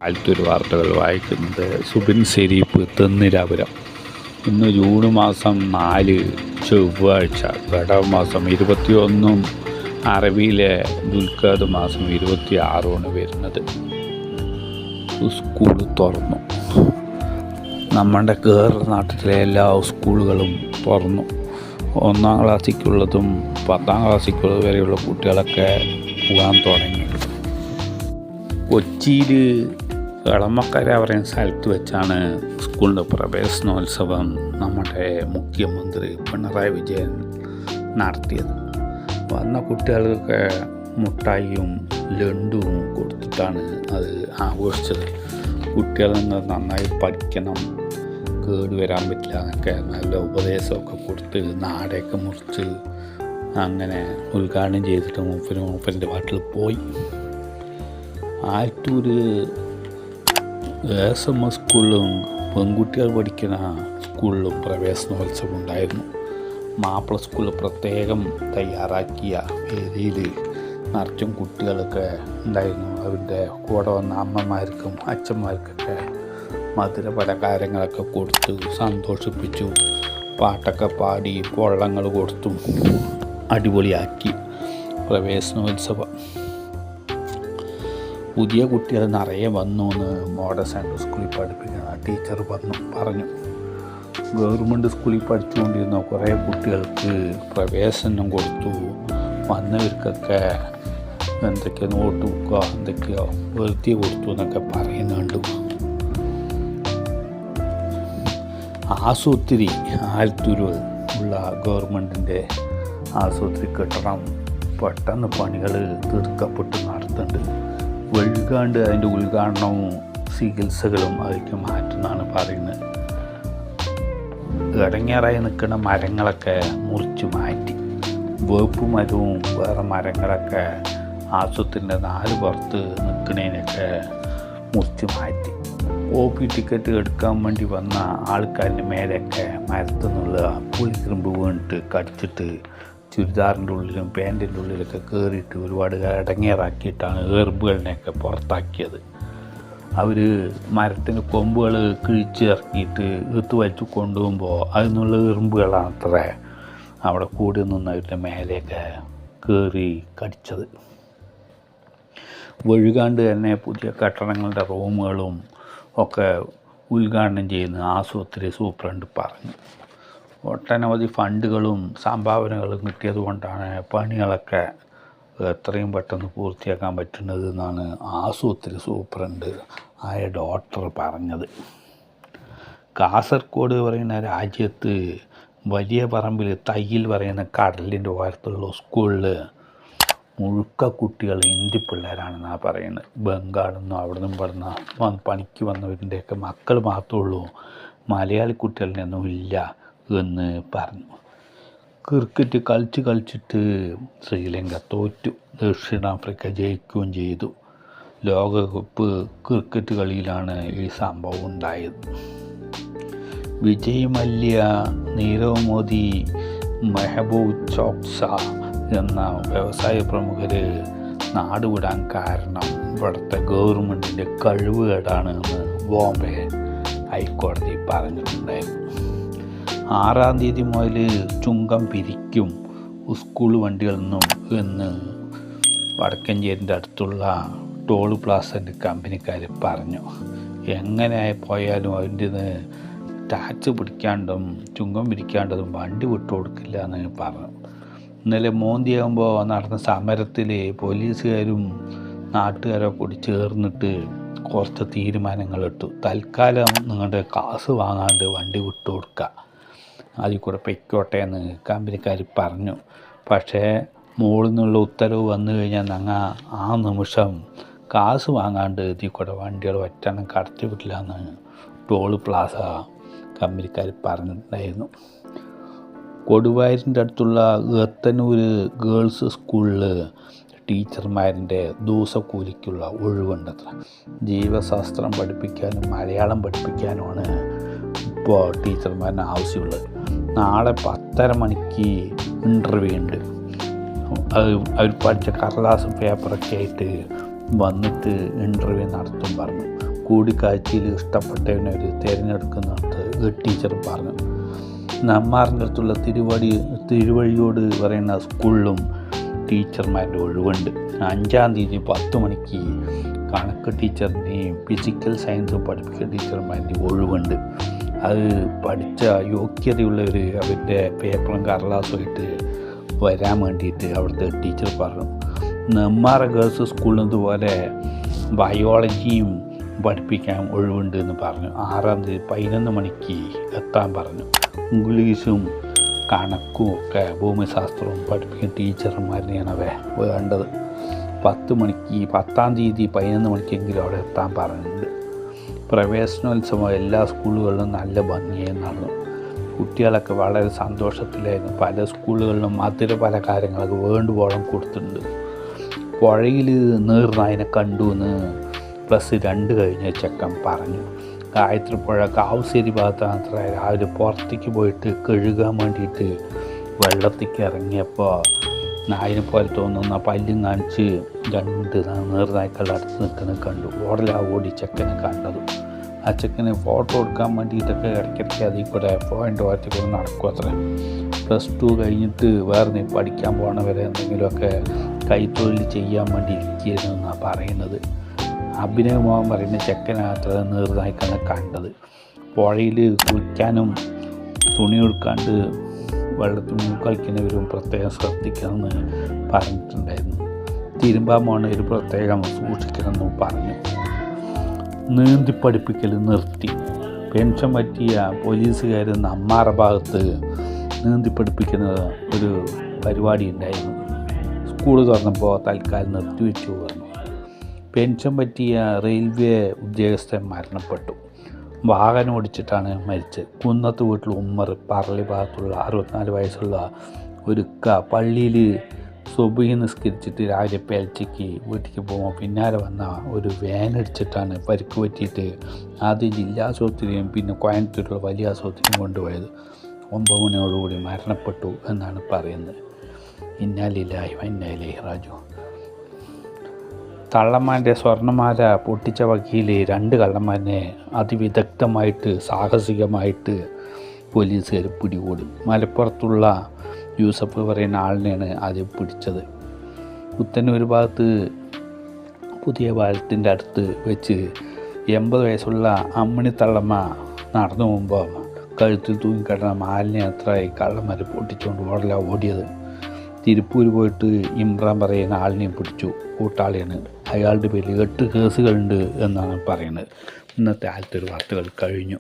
ആലത്തൂർ വാർത്തകൾ വായിക്കുന്നത് സുബിൻ ശരീഫ് തെന്നിരാപുരം. ഇന്ന് ജൂൺ മാസം 4 ചൊവ്വാഴ്ച, മാസം 21 അറബിയിലെ ദുൽഖഅദ് മാസം 26 വരുന്നത്. സ്കൂൾ തുറന്നു. നമ്മുടെ കേരള നാട്ടിലെ എല്ലാ സ്കൂളുകളും തുറന്നു. 1ാം ക്ലാസ്സിക്കുള്ളതും 10ാം ക്ലാസ്സിക്കുള്ളത് വരെയുള്ള കുട്ടികളൊക്കെ പോകാൻ തുടങ്ങി. കൊച്ചിയിൽ എളമക്കര പറയുന്ന സ്ഥലത്ത് വെച്ചാണ് സ്കൂളിൻ്റെ പ്രവേശനോത്സവം നമ്മുടെ മുഖ്യമന്ത്രി പിണറായി വിജയൻ നടത്തിയത്. വന്ന കുട്ടികൾക്കൊക്കെ മുട്ടായിയും ലഡുവും കൊടുത്തിട്ടാണ് അത് ആഘോഷിച്ചത്. കുട്ടികൾ നന്നായി പഠിക്കണം, കേട് വരാൻ പറ്റില്ല എന്നൊക്കെ നല്ല ഉപദേശമൊക്കെ കൊടുത്ത് നാടൊക്കെ മുറിച്ച് അങ്ങനെ ഉദ്ഘാടനം ചെയ്തിട്ട് മൂപ്പൻ്റെ പാട്ടിൽ പോയി. ആലത്തൂർ SM സ്കൂളിലും പെൺകുട്ടികൾ പഠിക്കുന്ന സ്കൂളിലും പ്രവേശനോത്സവം ഉണ്ടായിരുന്നു. മാപ്പിള സ്കൂളിൽ പ്രത്യേകം തയ്യാറാക്കിയ വേദിയിൽ നിറച്ചും കുട്ടികളൊക്കെ ഉണ്ടായിരുന്നു. അവരുടെ കൂടെ വന്ന അമ്മമാർക്കും അച്ഛന്മാർക്കൊക്കെ മധുര പലഹാരങ്ങളൊക്കെ കൊടുത്ത് സന്തോഷിപ്പിച്ചു. പാട്ടൊക്കെ പാടി വള്ളങ്ങൾ കൊടുത്തും അടിപൊളിയാക്കി പ്രവേശനോത്സവം. പുതിയ കുട്ടികൾ നിറയെ വന്നു എന്ന് മോഡൽ സെൻട്രൽ സ്കൂളിൽ പഠിപ്പിക്കുന്ന ടീച്ചർ പറഞ്ഞു. ഗവൺമെൻറ് സ്കൂളിൽ പഠിച്ചുകൊണ്ടിരുന്ന കുറേ കുട്ടികൾക്ക് പ്രവേശനം കൊടുത്തു. വന്നവർക്കൊക്കെ എന്തൊക്കെയോ നോട്ട് ബുക്കോ എന്തൊക്കെയോ വെറുതെ കൊടുത്തു എന്നൊക്കെ പറയുന്നുണ്ട്. ആശുപത്രി ആലത്തൂർ ഉള്ള ഗവൺമെൻറ്റിൻ്റെ ആശുപത്രി കെട്ടിടം പെട്ടെന്ന് പണികൾ തീർക്കപ്പെട്ട് നടത്തുന്നുണ്ട്. വഴുകാണ്ട് അതിൻ്റെ ഉദ്ഘാടനവും ചികിത്സകളും അതിലേക്ക് മാറ്റുന്നതാണ് പറയുന്നത്. ഇടങ്ങേറായി നിൽക്കുന്ന മരങ്ങളൊക്കെ മുറിച്ച് മാറ്റി. വേപ്പ് മരവും വേറെ മരങ്ങളൊക്കെ ആശുപത്രിൻ്റെ 4 പുറത്ത് നിൽക്കുന്നതിനൊക്കെ മുറിച്ച് മാറ്റി. OP ടിക്കറ്റ് എടുക്കാൻ വേണ്ടി വന്ന ആൾക്കാരുടെ മേലെയൊക്കെ മരത്തു നിന്നുള്ള പുളിക്കുറുമ്പ് വീണിട്ട് കടിച്ചിട്ട് ചുരിദാറിൻ്റെ ഉള്ളിലും പാൻറ്റിൻ്റെ ഉള്ളിലൊക്കെ കയറിയിട്ട് ഒരുപാട് ഇടങ്ങേറാക്കിയിട്ടാണ് എറുമ്പുകളിനെയൊക്കെ പുറത്താക്കിയത്. അവർ മരത്തിൻ്റെ കൊമ്പുകൾ കിഴിച്ച് ഇറക്കിയിട്ട് എടുത്ത് വലിച്ചു കൊണ്ടുപോകുമ്പോൾ അതിനുള്ള എറുമ്പുകളാണ് അത്ര അവിടെ കൂടി നിന്നവരുടെ മേലെയൊക്കെ കയറി കടിച്ചത്. വഴുകാണ്ട് തന്നെ പുതിയ കെട്ടിടങ്ങളുടെ റൂമുകളും ഒക്കെ ഉദ്ഘാടനം ചെയ്യുന്ന ആശുപത്രി സൂപ്രണ്ട് പറഞ്ഞു. ഒട്ടനവധി ഫണ്ടുകളും സംഭാവനകളും കിട്ടിയത് കൊണ്ടാണ് പണികളൊക്കെ എത്രയും പെട്ടെന്ന് പൂർത്തിയാക്കാൻ പറ്റുന്നത് എന്നാണ് ആശുപത്രി സൂപ്രണ്ട് ആയ ഡോക്ടർ പറഞ്ഞത്. കാസർഗോഡ് പറയുന്ന രാജ്യത്ത് വലിയ പറമ്പിൽ തയ്യിൽ പറയുന്ന കടലിൻ്റെ ഓരത്തുള്ള സ്കൂളിൽ മുഴുക്ക കുട്ടികൾ ഹിന്ദി പിള്ളേരാണെന്നാണ് പറയുന്നത്. ബംഗാളിൽ നിന്നും അവിടെ നിന്നും ഇവിടുന്ന് പണിക്ക് വന്നവരിൻ്റെയൊക്കെ മക്കൾ മാത്രമേ ഉള്ളൂ, മലയാളി കുട്ടികളിലൊന്നും ഇല്ല എന്ന് പറഞ്ഞു. ക്രിക്കറ്റ് കളിച്ചിട്ട് ശ്രീലങ്ക തോറ്റു, ദക്ഷിണാഫ്രിക്ക ജയിക്കുകയും ചെയ്തു. ലോകകപ്പ് ക്രിക്കറ്റ് കളിയിലാണ് ഈ സംഭവം ഉണ്ടായത്. വിജയ് മല്യ, നീരവ് മോദി, മെഹബൂബ് ചോക്സ എന്ന വ്യവസായ പ്രമുഖർ നാടുവിടാൻ കാരണം ഇവിടുത്തെ ഗവൺമെൻറ്റിൻ്റെ കഴിവുകേടാണ് എന്ന് ബോംബെ ഹൈക്കോടതി പറഞ്ഞിട്ടുണ്ടായിരുന്നു. 6-ാം തീയതി മുതൽ ചുങ്കം പിരിക്കും സ്കൂൾ വണ്ടികളിൽ നിന്നും എന്ന് വടക്കഞ്ചേരിൻ്റെ അടുത്തുള്ള ടോൾ പ്ലാസൻ്റെ കമ്പനിക്കാർ പറഞ്ഞു. എങ്ങനെ പോയാലും അതിൻ്റെ ടാക്സ് പിടിക്കാണ്ടും ചുങ്കം പിരിക്കാണ്ടതും വണ്ടി വിട്ടു കൊടുക്കില്ല എന്ന് പറഞ്ഞു. ഇന്നലെ മോന്തിയാകുമ്പോൾ നടന്ന സമരത്തിൽ പോലീസുകാരും നാട്ടുകാരൊക്കെ കൂടി ചേർന്നിട്ട് കുറച്ച് തീരുമാനങ്ങളിട്ടു. തൽക്കാലം നിങ്ങളുടെ കാശ് വാങ്ങാണ്ട് വണ്ടി വിട്ടു കൊടുക്കുക, അതിൽ കൂടെ പൊയ്ക്കോട്ടെ എന്ന് കമ്പനിക്കാർ പറഞ്ഞു. പക്ഷേ മുകളിൽ നിന്നുള്ള ഉത്തരവ് വന്നു കഴിഞ്ഞാൽ ഞങ്ങൾ ആ നിമിഷം കാശ് വാങ്ങാണ്ട് ഇതിൽ കൂടെ വണ്ടികൾ ഒറ്റെണ്ണം കടത്തി വിട്ടില്ല എന്ന് ടോൾ പ്ലാസ കമ്പനിക്കാർ പറഞ്ഞിട്ടുണ്ടായിരുന്നു. കൊടുവായൂരിൻ്റെ അടുത്തുള്ള ഏത്തനൂർ ഗേൾസ് സ്കൂളിൽ ടീച്ചർമാരിൻ്റെ ദിവസക്കൂലിക്കുള്ള ഒഴിവുണ്ടത്ര. ജീവശാസ്ത്രം പഠിപ്പിക്കാനും മലയാളം പഠിപ്പിക്കാനുമാണ് ഇപ്പോൾ ടീച്ചർമാരിന് ആവശ്യമുള്ളത്. നാളെ 10:30 മണിക്ക് ഇൻ്റർവ്യൂ ഉണ്ട്. അവർ പഠിച്ച കടലാസും പേപ്പറൊക്കെ ആയിട്ട് വന്നിട്ട് ഇൻ്റർവ്യൂ നടത്തും പറഞ്ഞു. കൂടിക്കാഴ്ചയിൽ ഇഷ്ടപ്പെട്ടവനെ ഒരു തിരഞ്ഞെടുക്കുന്നുണ്ട് ടീച്ചർ പറഞ്ഞു. നെന്മാറിൻ്റെ അടുത്തുള്ള തിരുവഴിയോട് പറയുന്ന സ്കൂളിലും ടീച്ചർമാരുടെ ഒഴിവുണ്ട്. 5-ാം തീയതി 10 മണിക്ക് കണക്ക് ടീച്ചറിൻ്റെയും ഫിസിക്കൽ സയൻസ് പഠിപ്പിക്കുന്ന ടീച്ചർമാരുടെയും ഒഴിവുണ്ട്. അത് പഠിച്ച യോഗ്യതയുള്ളവർ അവരുടെ പേപ്പറും കടലാസുമായിട്ട് വരാൻ വേണ്ടിയിട്ട് അവിടുത്തെ ടീച്ചർ പറഞ്ഞു. നെന്മാറ ഗേൾസ് സ്കൂളിൽ ഇതുപോലെ ബയോളജിയും പഠിപ്പിക്കാൻ ഒഴിവുണ്ട് എന്ന് പറഞ്ഞു. 6-ാം തീയതി 11 മണിക്ക് എത്താൻ പറഞ്ഞു. ഇംഗ്ലീഷും കണക്കും ഒക്കെ ഭൂമിശാസ്ത്രവും പഠിപ്പിക്കുന്ന ടീച്ചർമാരെയാണ് വേണ്ടത്. 10 മണിക്ക് 10-ാം തീയതി 11 മണിക്കെങ്കിലും അവിടെ എത്താൻ പറഞ്ഞിട്ടുണ്ട്. പ്രവേശനോത്സവം എല്ലാ സ്കൂളുകളിലും നല്ല ഭംഗിയായി നടന്നു. കുട്ടികളൊക്കെ വളരെ സന്തോഷത്തിലായിരുന്നു. പല സ്കൂളുകളിലും മധുര പലഹാരങ്ങളൊക്കെ വേണ്ടുവോളം കൊടുത്തിട്ടുണ്ട്. പുഴയിൽ നീർനായനെ കണ്ടു എന്ന് +2 കഴിഞ്ഞ ചെക്കൻ പറഞ്ഞു. ഗായത്രിപ്പുഴ കാവുശ്ശേരി ഭാഗത്താണ് രാവിലെ പുറത്തേക്ക് പോയിട്ട് കഴുകാൻ വേണ്ടിയിട്ട് വെള്ളത്തേക്ക് ഇറങ്ങിയപ്പോൾ നായിനെ പോലെ തോന്നുന്ന പല്ലും കാണിച്ച് 2 നീർനായ്ക്കളുടെ അടുത്ത് നിൽക്കുന്നത് കണ്ടു. ഓടി ചെക്കനെ കണ്ടത്. ആ ചെക്കന് ഫോട്ടോ എടുക്കാൻ വേണ്ടിയിട്ടൊക്കെ ഇടയ്ക്കിടയ്ക്ക് അതിൽ കൂടെ പോയിൻ്റ് ഓരത്തിൽ കൂടെ നടക്കും അത്ര. +2 കഴിഞ്ഞിട്ട് വേറെ പഠിക്കാൻ പോകണവരെ എന്തെങ്കിലുമൊക്കെ കൈത്തൊഴിൽ ചെയ്യാൻ വേണ്ടി ഇരിക്കുകയായിരുന്നു എന്നാണ് പറയുന്നത്. അഭിനയമോഹൻ പറയുന്ന ചെക്കനകത്ത് നീർനായ്ക്കളെ കണ്ടത്. പുഴയിൽ കുളിക്കാനും തുണി കൊടുക്കാണ്ട് വെള്ളത്തിൽ കളിക്കുന്നവരും പ്രത്യേകം ശ്രദ്ധിക്കണമെന്ന് പറഞ്ഞിട്ടുണ്ടായിരുന്നു. തിരുമ്പാൻ പോണവർ പ്രത്യേകം സൂക്ഷിക്കണമെന്ന് പറഞ്ഞു. നീന്തി പഠിപ്പിക്കൽ നിർത്തി. പെൻഷൻ പറ്റിയ പോലീസുകാർ നെന്മാറ ഭാഗത്ത് നീന്തി പഠിപ്പിക്കുന്ന ഒരു പരിപാടി ഉണ്ടായിരുന്നു. സ്കൂൾ തുറന്നപ്പോൾ തൽക്കാലം നിർത്തിവെച്ചു പറഞ്ഞു. പെൻഷൻ പറ്റിയ റെയിൽവേ ഉദ്യോഗസ്ഥൻ മരണപ്പെട്ടു. വാഹനം ഓടിച്ചിട്ടാണ് മരിച്ചത്. കുന്നത്ത് വീട്ടിൽ ഉമ്മർ പറളി ഭാഗത്തുള്ള 64 വയസ്സുള്ള ഒരു പള്ളിയിൽ സുബഹി നിസ്കരിച്ചിട്ട് രാവിലെ പേൽച്ചയ്ക്ക് വീട്ടിലേക്ക് പോകുമ്പോൾ പിന്നാലെ വന്ന ഒരു വാനടിച്ചിട്ടാണ് പരിക്ക് പറ്റിയിട്ട് ആദ്യം ജില്ലാ ആശുപത്രിയും പിന്നെ കോയമ്പത്തൂരുള്ള വലിയ ആശുപത്രിയും കൊണ്ടുപോയത്. 9 മണിയോടുകൂടി മരണപ്പെട്ടു എന്നാണ് പറയുന്നത്. ഇന്നാലില്ലാഹി വ ഇന്നാ ഇലൈഹി റാജിഊൻ. കള്ളന്മാരുടെ സ്വർണ്ണമാല പൊട്ടിച്ച വകയിൽ 2 കള്ളന്മാരെ അതിവിദഗ്ധമായിട്ട് സാഹസികമായിട്ട് പോലീസുകാർ പിടികൂടി. മലപ്പുറത്തുള്ള യൂസഫ് പറയുന്ന ആളിനെയാണ് ആദ്യം പിടിച്ചത്. പുത്തന്നൂർ ഭാഗത്ത് പുതിയ പാലത്തിൻ്റെ അടുത്ത് വെച്ച് 80 വയസ്സുള്ള അമ്മണി തള്ളമ്മ നടന്നു പോകുമ്പോൾ കഴുത്തിൽ തൂങ്ങിക്കിടന്ന മാലിനെ അത്രയായി കള്ളന്മാർ പൊട്ടിച്ചുകൊണ്ട് ഓടിയത്. തിരുപ്പൂർ പോയിട്ട് ഇമ്രാൻ പറയുന്ന ആളിനെയും പിടിച്ചു. കൂട്ടാളിയാണ്. അയാളുടെ പേരിൽ 8 കേസുകളുണ്ട് എന്നാണ് പറയുന്നത്. ഇന്നത്തെ ആദ്യത്തെ വാർത്തകൾ കഴിഞ്ഞു.